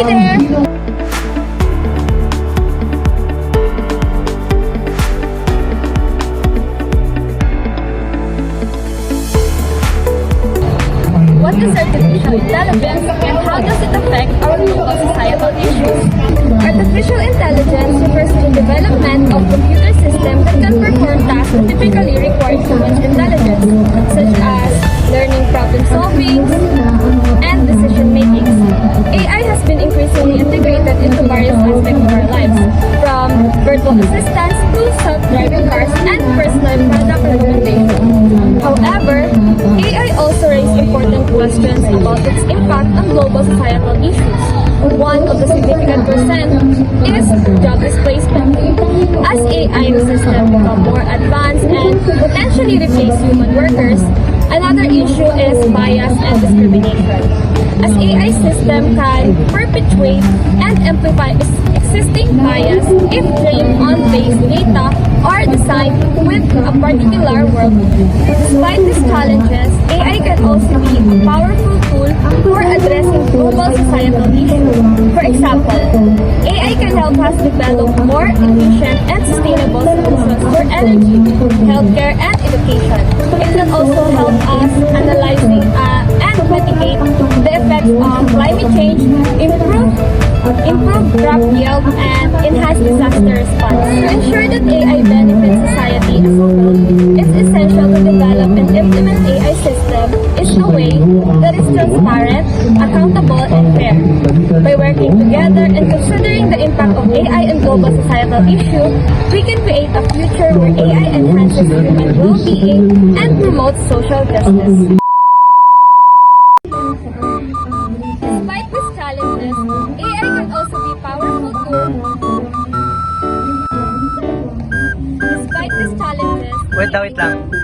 Hi there! What is artificial intelligence and how does it affect our global societal issues? Artificial intelligence refers to the development of computer systems that can perform tasks that typically require human intelligence, such as learning, problem solving, and decision making. AI has been increasingly integrated into various aspects of our lives, from virtual assistants to self-driving cars and personal product recommendations. However, AI also raises important questions about its impact on global societal issues. One of the significant percent is job displacement. As AI systems become more advanced and potentially replace human workers, another issue is bias and discrimination. As AI system can perpetuate and amplify existing bias if trained on base data or designed with a particular worldview. Despite these challenges, AI can also be a powerful tool for addressing global societal issues. For example, AI can help us develop more efficient and sustainable solutions for energy, healthcare, and education. It can also help us analyzing and mitigate the effects of climate change, improve crop yield, and enhance disaster response. To ensure that AI benefits society as a whole, it's essential to develop and implement AI system in a way that is transparent, accountable, and fair. By working together and considering the impact of AI on global societal issues, we can create a future where AI enhances human well-being and promotes social justice. Despite these challenges, AI can also be powerful tool. Despite these challenges, Wait lang.